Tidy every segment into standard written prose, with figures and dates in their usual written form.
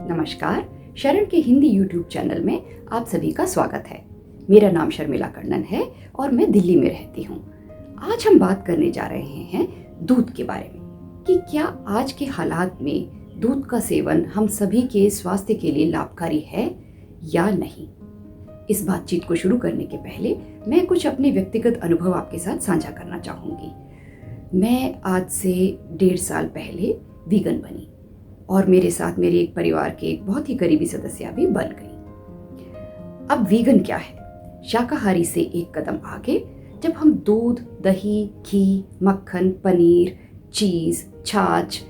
नमस्कार, शरण के हिंदी YouTube चैनल में आप सभी का स्वागत है। मेरा नाम शर्मिला कर्णन है और मैं दिल्ली में रहती हूँ। आज हम बात करने जा रहे हैं दूध के बारे में कि क्या आज के हालात में दूध का सेवन हम सभी के स्वास्थ्य के लिए लाभकारी है या नहीं। इस बातचीत को शुरू करने के पहले मैं कुछ अपने व्यक्तिगत अनुभव आपके साथ साझा करना चाहूँगी। मैं आज से 1.5 साल पहले वीगन बनी और मेरे साथ मेरे एक परिवार के एक बहुत ही करीबी सदस्य भी बन गई। अब वीगन क्या है? शाकाहारी से एक कदम आगे जब हम दूध, दही, घी, मक्खन, पनीर, चीज़, छाछ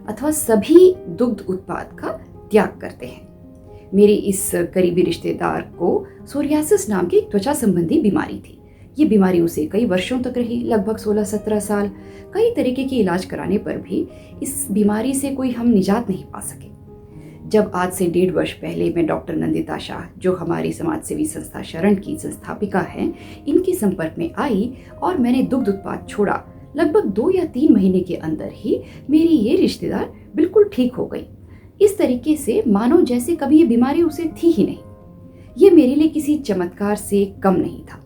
अथवा सभी दुग्ध उत्पाद का त्याग करते हैं। मेरी इस करीबी रिश्तेदार को सोरियासिस नाम की त्वचा संबंधी बीमारी थी। ये बीमारी उसे कई वर्षों तक रही, लगभग 16-17 साल। कई तरीके के इलाज कराने पर भी इस बीमारी से कोई हम निजात नहीं पा सके। जब आज से 1.5 वर्ष पहले मैं डॉक्टर नंदिता शाह, जो हमारी समाज सेवी संस्था शरण की संस्थापिका हैं, इनके संपर्क में आई और मैंने दुग्ध उत्पाद छोड़ा, लगभग 2 या 3 महीने के अंदर ही मेरी ये रिश्तेदार बिल्कुल ठीक हो गई। इस तरीके से मानो जैसे कभी ये बीमारी उसे थी ही नहीं। ये मेरे लिए किसी चमत्कार से कम नहीं था।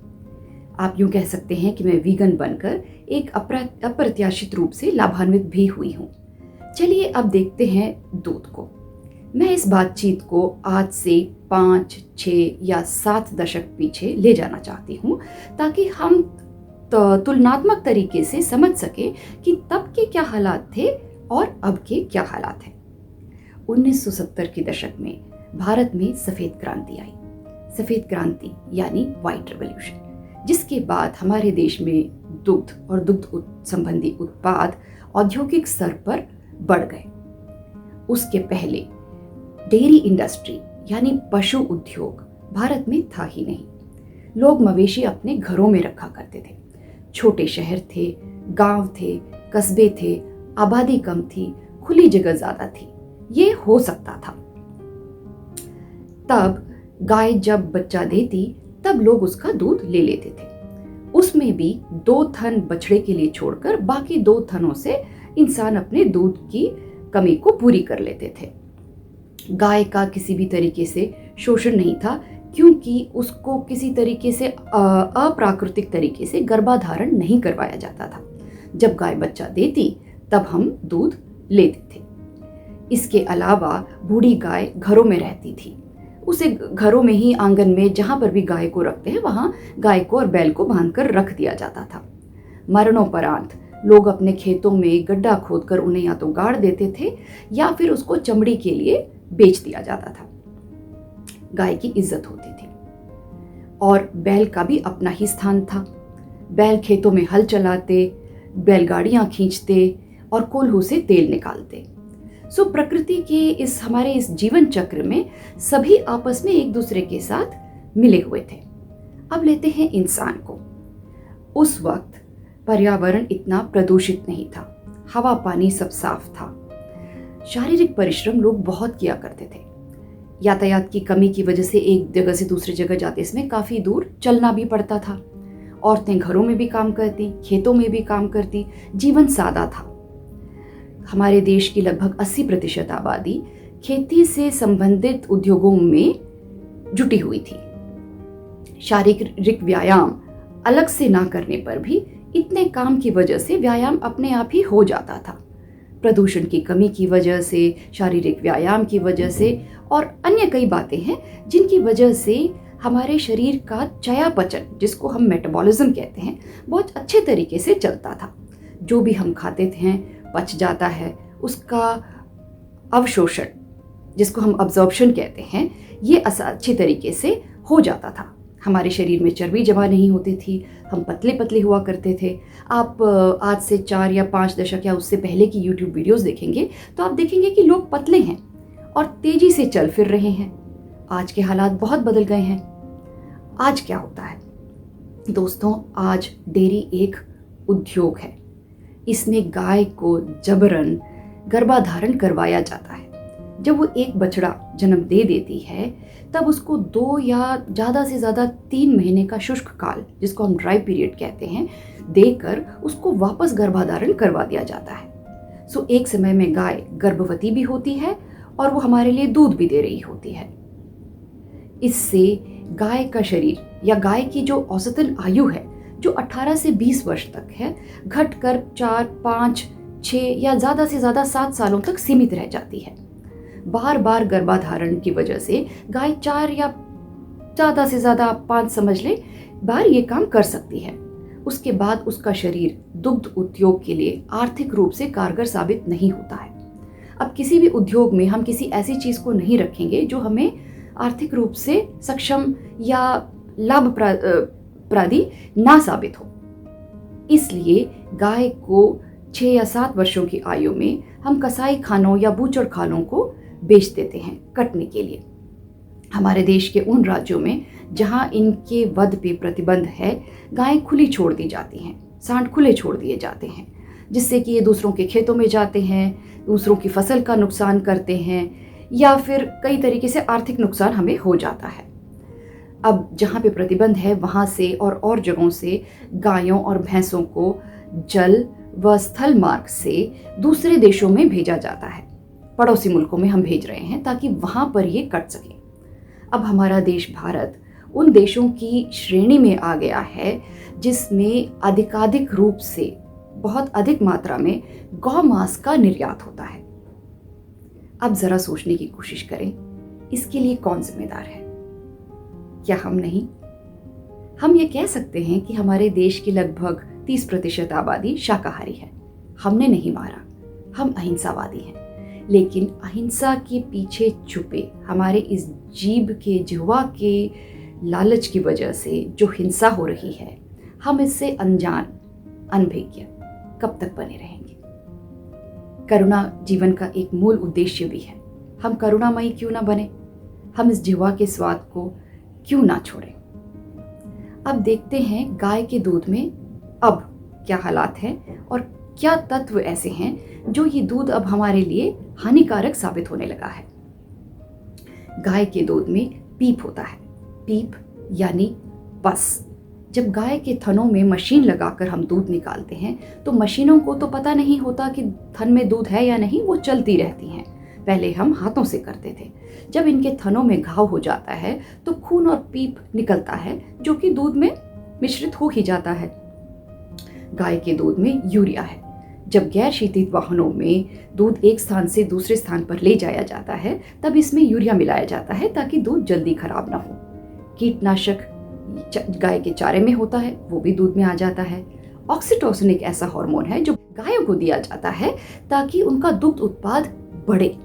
आप यूँ कह सकते हैं कि मैं वीगन बनकर एक अप्रत्याशित रूप से लाभान्वित भी हुई हूँ। चलिए अब देखते हैं दूध को। मैं इस बातचीत को आज से 5, 6 या 7 दशक पीछे ले जाना चाहती हूँ ताकि हम तुलनात्मक तरीके से समझ सकें कि तब के क्या हालात थे और अब के क्या हालात हैं। 1970 के दशक में भारत में सफ़ेद क्रांति आई। सफ़ेद क्रांति यानी व्हाइट रेवोल्यूशन, जिसके बाद हमारे देश में दुग्ध और दुग्ध संबंधी उत्पाद औद्योगिक स्तर पर बढ़ गए। उसके पहले डेयरी इंडस्ट्री यानी पशु उद्योग भारत में था ही नहीं। लोग मवेशी अपने घरों में रखा करते थे। छोटे शहर थे, गांव थे, कस्बे थे, आबादी कम थी, खुली जगह ज्यादा थी। ये हो सकता था। तब गाय जब बच्चा देती तब लोग उसका दूध ले लेते थे। उसमें भी 2 थन बछड़े के लिए छोड़कर बाकी 2 थनों से इंसान अपने दूध की कमी को पूरी कर लेते थे। गाय का किसी भी तरीके से शोषण नहीं था, क्योंकि उसको किसी तरीके से अप्राकृतिक तरीके से गर्भाधारण नहीं करवाया जाता था। जब गाय बच्चा देती तब हम दूध लेते थे। इसके अलावा बूढ़ी गाय घरों में रहती थी। उसे घरों में ही आंगन में जहाँ पर भी गाय को रखते हैं वहाँ गाय को और बैल को बांधकर रख दिया जाता था। मरणोपरांत लोग अपने खेतों में गड्ढा खोदकर उन्हें या तो गाड़ देते थे या फिर उसको चमड़ी के लिए बेच दिया जाता था। गाय की इज्जत होती थी और बैल का भी अपना ही स्थान था। बैल खेतों में हल चलाते, बैलगाड़ियाँ खींचते और कोल्हू से तेल निकालते। सो प्रकृति के हमारे इस जीवन चक्र में सभी आपस में एक दूसरे के साथ मिले हुए थे। अब लेते हैं इंसान को। उस वक्त पर्यावरण इतना प्रदूषित नहीं था, हवा पानी सब साफ था। शारीरिक परिश्रम लोग बहुत किया करते थे। यातायात की कमी की वजह से एक जगह से दूसरी जगह जाते इसमें काफी दूर चलना भी पड़ता था। औरतें घरों में भी काम करती, खेतों में भी काम करती। जीवन सादा था। हमारे देश की लगभग 80% आबादी खेती से संबंधित उद्योगों में जुटी हुई थी। शारीरिक व्यायाम अलग से ना करने पर भी इतने काम की वजह से व्यायाम अपने आप ही हो जाता था। प्रदूषण की कमी की वजह से, शारीरिक व्यायाम की वजह से और अन्य कई बातें हैं जिनकी वजह से हमारे शरीर का चयापचय, जिसको हम मेटाबॉलिज्म कहते हैं, बहुत अच्छे तरीके से चलता था। जो भी हम खाते थे पच जाता है। उसका अवशोषण, जिसको हम अब्जॉर्प्शन कहते हैं, ये अच्छे तरीके से हो जाता था। हमारे शरीर में चर्बी जमा नहीं होती थी। हम पतले पतले हुआ करते थे। आप आज से 4 या 5 दशक या उससे पहले की YouTube वीडियोस देखेंगे तो आप देखेंगे कि लोग पतले हैं और तेजी से चल फिर रहे हैं। आज के हालात बहुत बदल गए हैं। आज क्या होता है दोस्तों? आज डेयरी एक उद्योग है। इसमें गाय को जबरन गर्भाधारण करवाया जाता है। जब वो एक बछड़ा जन्म दे देती है तब उसको 2 या ज़्यादा से ज़्यादा 3 महीने का शुष्क काल, जिसको हम ड्राई पीरियड कहते हैं, देकर उसको वापस गर्भाधारण करवा दिया जाता है। सो एक समय में गाय गर्भवती भी होती है और वो हमारे लिए दूध भी दे रही होती है। इससे गाय का शरीर या गाय की जो औसतन आयु है, जो 18 से 20 वर्ष तक है, घटकर 4, 5, 6 या ज़्यादा से ज़्यादा 7 सालों तक सीमित रह जाती है। बार बार गर्भाधारण की वजह से गाय 4 या ज़्यादा से ज़्यादा 5 समझ ले बार ये काम कर सकती है। उसके बाद उसका शरीर दुग्ध उद्योग के लिए आर्थिक रूप से कारगर साबित नहीं होता है। अब किसी भी उद्योग में हम किसी ऐसी चीज़ को नहीं रखेंगे जो हमें आर्थिक रूप से सक्षम या लाभप्रदी ना साबित हो। इसलिए गाय को 6 या 7 वर्षों की आयु में हम कसाई खानों या बूचड़ खानों को बेच देते हैं कटने के लिए। हमारे देश के उन राज्यों में जहां इनके वध पे प्रतिबंध है, गायें खुली छोड़ दी जाती हैं, सांड खुले छोड़ दिए जाते हैं, जिससे कि ये दूसरों के खेतों में जाते हैं, दूसरों की फसल का नुकसान करते हैं या फिर कई तरीके से आर्थिक नुकसान हमें हो जाता है। अब जहाँ पे प्रतिबंध है वहाँ से और जगहों से गायों और भैंसों को जल व स्थल मार्ग से दूसरे देशों में भेजा जाता है। पड़ोसी मुल्कों में हम भेज रहे हैं ताकि वहाँ पर ये कट सके। अब हमारा देश भारत उन देशों की श्रेणी में आ गया है जिसमें अधिकाधिक रूप से बहुत अधिक मात्रा में गौ मांस का निर्यात होता है। अब जरा सोचने की कोशिश करें, इसके लिए कौन जिम्मेदार है? क्या हम नहीं? हम ये कह सकते हैं कि हमारे देश की लगभग 30% आबादी शाकाहारी है। हमने नहीं मारा, हम अहिंसावादी हैं। लेकिन अहिंसा के पीछे छुपे हमारे इस जीभ के जिह्वा के लालच की वजह से जो हिंसा हो रही है, हम इससे अनजान अनभिज्ञ कब तक बने रहेंगे? करुणा जीवन का एक मूल उद्देश्य भी है। हम करुणामयी क्यों ना बने? हम इस जिह्वा के स्वाद को क्यों ना छोड़ें? अब देखते हैं गाय के दूध में अब क्या हालात हैं और क्या तत्व ऐसे हैं जो ये दूध अब हमारे लिए हानिकारक साबित होने लगा है। गाय के दूध में पीप होता है। पीप यानी पस। जब गाय के थनों में मशीन लगाकर हम दूध निकालते हैं तो मशीनों को तो पता नहीं होता कि थन में दूध है या नहीं, वो चलती रहती हैं। पहले हम हाथों से करते थे। जब इनके थनों में घाव हो जाता है तो खून और पीप निकलता है जो कि दूध में मिश्रित हो ही जाता है। गाय के दूध में यूरिया है। जब गैर शीतित वाहनों में दूध एक स्थान से दूसरे स्थान पर ले जाया जाता है तब इसमें यूरिया मिलाया जाता है ताकि दूध जल्दी खराब ना हो। कीटनाशक गाय के चारे में होता है, वो भी दूध में आ जाता है। ऑक्सीटोसिन एक ऐसा हार्मोन है जो गायों को दिया जाता है ताकि उनका दुग्ध उत्पाद बढ़े,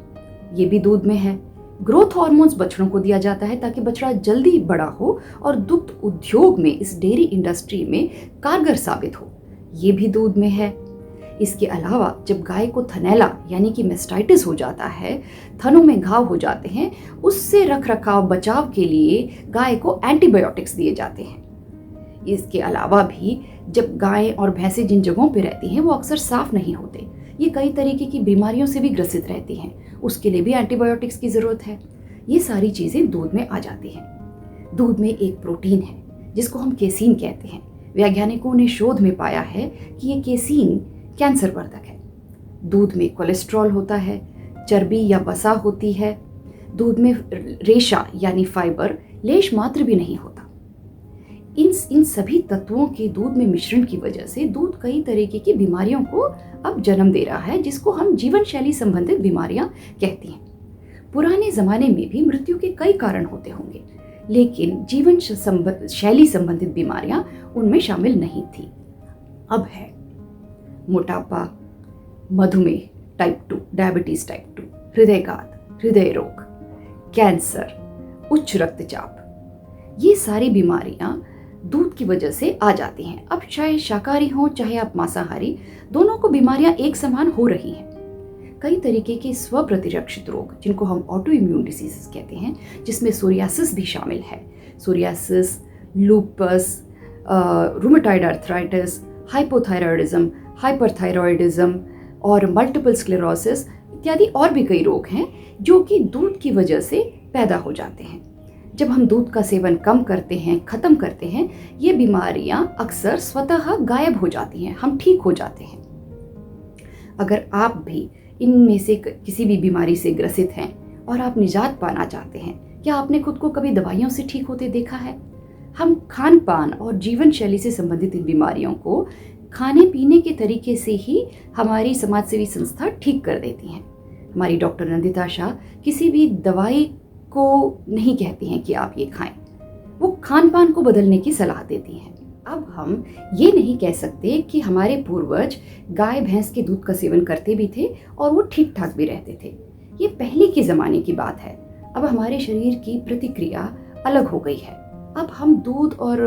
ये भी दूध में है। ग्रोथ हार्मोन्स बछड़ों को दिया जाता है ताकि बछड़ा जल्दी बड़ा हो और दुग्ध उद्योग में, इस डेयरी इंडस्ट्री में कारगर साबित हो, ये भी दूध में है। इसके अलावा जब गाय को थनैला यानी कि मेस्टाइटिस हो जाता है, थनों में घाव हो जाते हैं, उससे रख रखाव बचाव के लिए गाय को एंटीबायोटिक्स दिए जाते हैं। इसके अलावा भी जब गाय और भैंसें जिन जगहों पे रहती हैं वो अक्सर साफ नहीं होते, ये कई तरीके की बीमारियों से भी ग्रसित रहती हैं, उसके लिए भी एंटीबायोटिक्स की ज़रूरत है। ये सारी चीज़ें दूध में आ जाती हैं। दूध में एक प्रोटीन है जिसको हम केसीन कहते हैं। वैज्ञानिकों ने शोध में पाया है कि ये केसीन कैंसर वर्धक है। दूध में कोलेस्ट्रॉल होता है, चर्बी या वसा होती है। दूध में रेशा यानी फाइबर लेश मात्र भी नहीं होता। इन सभी तत्वों के दूध में मिश्रण की वजह से दूध कई तरीके की बीमारियों को अब जन्म दे रहा है, जिसको हम जीवन शैली संबंधित बीमारियां कहती हैं। पुराने जमाने में भी मृत्यु के कई कारण होते होंगे, लेकिन जीवन शैली संबंधित बीमारियां उनमें शामिल नहीं थी। अब है मोटापा, मधुमेह टाइप 2, डायबिटीज टाइप 2, हृदयघात, हृदय रोग, कैंसर, उच्च रक्तचाप, ये सारी बीमारियां दूध की वजह से आ जाती हैं। अब चाहे शाकाहारी हो चाहे आप मांसाहारी, दोनों को बीमारियां एक समान हो रही हैं। कई तरीके के स्व प्रतिरक्षित रोग जिनको हम ऑटो इम्यून डिसीजेस कहते हैं, जिसमें सोरियासिस भी शामिल है। Psoriasis, lupus, rheumatoid arthritis, hypothyroidism, hyperthyroidism और मल्टीपल स्क्लेरोसिस इत्यादि और भी कई रोग हैं जो कि दूध की वजह से पैदा हो जाते हैं। जब हम दूध का सेवन कम करते हैं, ख़त्म करते हैं, ये बीमारियां अक्सर स्वतः गायब हो जाती हैं, हम ठीक हो जाते हैं। अगर आप भी इनमें से किसी भी बीमारी से ग्रसित हैं और आप निजात पाना चाहते हैं, क्या आपने खुद को कभी दवाइयों से ठीक होते देखा है? हम खान पान और जीवन शैली से संबंधित इन बीमारियों को खाने पीने के तरीके से ही हमारी समाजसेवी संस्था ठीक कर देती हैं। हमारी डॉक्टर नंदिता शाह किसी भी दवाई को नहीं कहती हैं कि आप ये खाएं, वो खान पान को बदलने की सलाह देती हैं। अब हम ये नहीं कह सकते कि हमारे पूर्वज गाय भैंस के दूध का सेवन करते भी थे और वो ठीक ठाक भी रहते थे। ये पहले के ज़माने की बात है। अब हमारे शरीर की प्रतिक्रिया अलग हो गई है। अब हम दूध और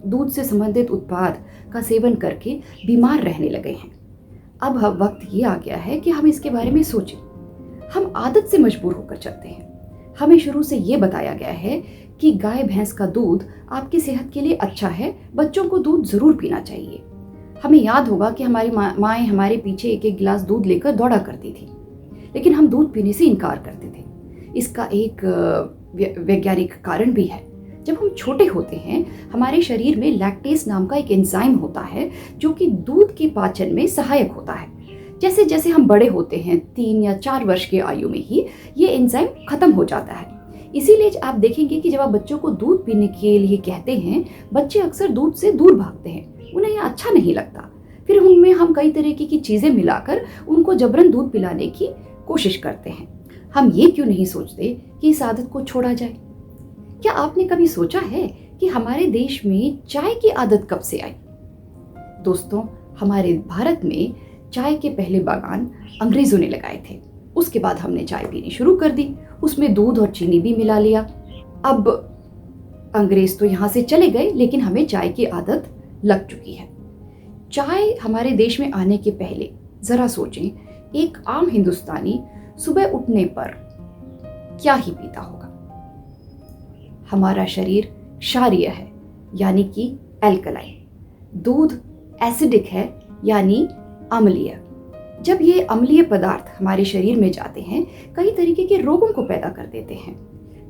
दूध से संबंधित उत्पाद का सेवन करके बीमार रहने लगे हैं। अब वक्त ये आ गया है कि हम इसके बारे में सोचें। हम आदत से मजबूर होकर चलते हैं। हमें शुरू से ये बताया गया है कि गाय भैंस का दूध आपकी सेहत के लिए अच्छा है, बच्चों को दूध जरूर पीना चाहिए। हमें याद होगा कि हमारी माएँ हमारे पीछे एक एक गिलास दूध लेकर दौड़ा करती थी, लेकिन हम दूध पीने से इनकार करते थे। इसका एक वैज्ञानिक कारण भी है। जब हम छोटे होते हैं, हमारे शरीर में लैक्टेज नाम का एक एंजाइम होता है जो कि दूध के पाचन में सहायक होता है। जैसे जैसे हम बड़े होते हैं, 3 या 4 वर्ष की आयु में ही ये एंजाइम खत्म हो जाता है। इसीलिए आप देखेंगे कि जब आप बच्चों को दूध पीने के लिए कहते हैं, बच्चे अक्सर दूध से दूर भागते हैं। उन्हें यह अच्छा नहीं लगता। फिर उनमें हम कई तरीके की चीज़ें मिलाकर उनको जबरन दूध पिलाने की कोशिश करते हैं। हम ये क्यों नहीं सोचते कि इस आदत को छोड़ा जाए? क्या आपने कभी सोचा है कि हमारे देश में चाय की आदत कब से आई? दोस्तों, हमारे भारत में चाय के पहले बागान अंग्रेजों ने लगाए थे। उसके बाद हमने चाय पीनी शुरू कर दी, उसमें दूध और चीनी भी मिला लिया। अब अंग्रेज तो यहाँ से चले गए, लेकिन हमें चाय की आदत लग चुकी है। चाय हमारे देश में आने के पहले जरा सोचें, एक आम हिंदुस्तानी सुबह उठने पर क्या ही पीता होगा। हमारा शरीर क्षारीय है, यानी कि एल्कलाइन। दूध एसिडिक है, यानी अम्लीय। जब ये अम्लीय पदार्थ हमारे शरीर में जाते हैं, कई तरीके के रोगों को पैदा कर देते हैं।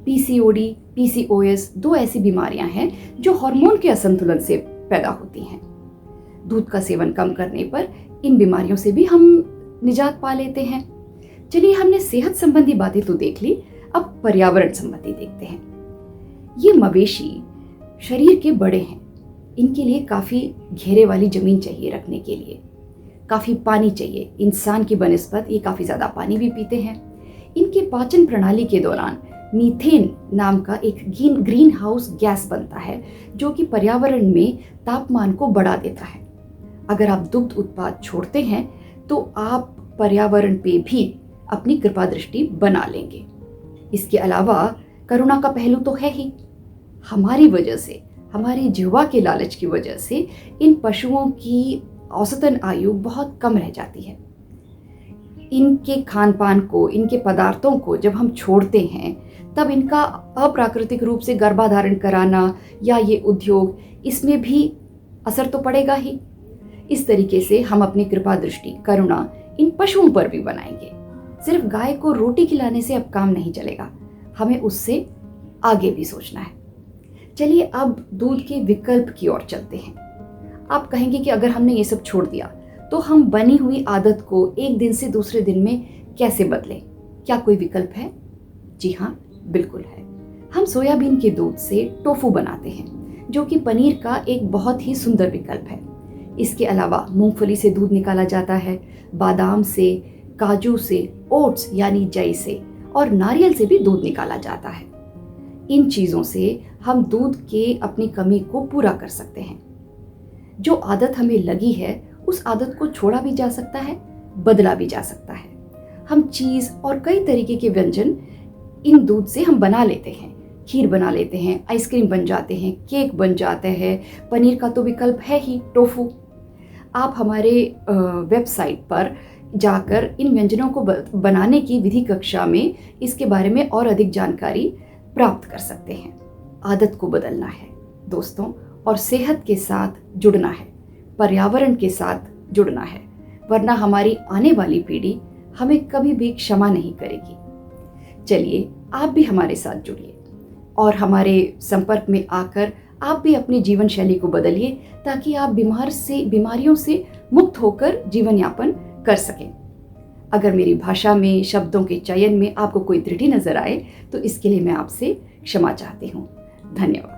पीसीओडी, पीसीओएस 2 ऐसी बीमारियां हैं जो हार्मोन के असंतुलन से पैदा होती हैं। दूध का सेवन कम करने पर इन बीमारियों से भी हम निजात पा लेते हैं। चलिए, हमने सेहत संबंधी बातें तो देख ली, अब पर्यावरण संबंधी देखते हैं। ये मवेशी शरीर के बड़े हैं, इनके लिए काफ़ी घेरे वाली ज़मीन चाहिए रखने के लिए, काफ़ी पानी चाहिए। इंसान की बनिस्बत ये काफ़ी ज़्यादा पानी भी पीते हैं। इनके पाचन प्रणाली के दौरान मीथेन नाम का एक ग्रीन हाउस गैस बनता है जो कि पर्यावरण में तापमान को बढ़ा देता है। अगर आप दुग्ध उत्पाद छोड़ते हैं तो आप पर्यावरण पे भी अपनी कृपा दृष्टि बना लेंगे। इसके अलावा करुणा का पहलू तो है ही। हमारी वजह से, हमारी जिह्वा के लालच की वजह से इन पशुओं की औसतन आयु बहुत कम रह जाती है। इनके खान पान को, इनके पदार्थों को जब हम छोड़ते हैं, तब इनका अप्राकृतिक रूप से गर्भाधारण कराना या ये उद्योग, इसमें भी असर तो पड़ेगा ही। इस तरीके से हम अपनी कृपा दृष्टि, करुणा इन पशुओं पर भी बनाएंगे। सिर्फ गाय को रोटी खिलाने से अब काम नहीं चलेगा, हमें उससे आगे भी सोचना है। चलिए, अब दूध के विकल्प की ओर चलते हैं। आप कहेंगे कि अगर हमने ये सब छोड़ दिया तो हम बनी हुई आदत को एक दिन से दूसरे दिन में कैसे बदलें? क्या कोई विकल्प है? जी हाँ, बिल्कुल है। हम सोयाबीन के दूध से टोफू बनाते हैं, जो कि पनीर का एक बहुत ही सुंदर विकल्प है। इसके अलावा मूंगफली से दूध निकाला जाता है, बादाम से, काजू से, ओट्स यानी जई से और नारियल से भी दूध निकाला जाता है। इन चीज़ों से हम दूध के अपनी कमी को पूरा कर सकते हैं। जो आदत हमें लगी है, उस आदत को छोड़ा भी जा सकता है, बदला भी जा सकता है। हम चीज़ और कई तरीके के व्यंजन इन दूध से हम बना लेते हैं। खीर बना लेते हैं, आइसक्रीम बन जाते हैं, केक बन जाते हैं। पनीर का तो विकल्प है ही, टोफू। आप हमारे वेबसाइट पर जाकर इन व्यंजनों को बनाने की विधि कक्षा में इसके बारे में और अधिक जानकारी प्राप्त कर सकते हैं। आदत को बदलना है दोस्तों, और सेहत के साथ जुड़ना है, पर्यावरण के साथ जुड़ना है, वरना हमारी आने वाली पीढ़ी हमें कभी भी क्षमा नहीं करेगी। चलिए, आप भी हमारे साथ जुड़िए और हमारे संपर्क में आकर आप भी अपनी जीवन शैली को बदलिए, ताकि आप बीमारियों से मुक्त होकर जीवन यापन कर सकें। अगर मेरी भाषा में, शब्दों के चयन में आपको कोई त्रुटि नजर आए तो इसके लिए मैं आपसे क्षमा चाहती हूँ। धन्यवाद।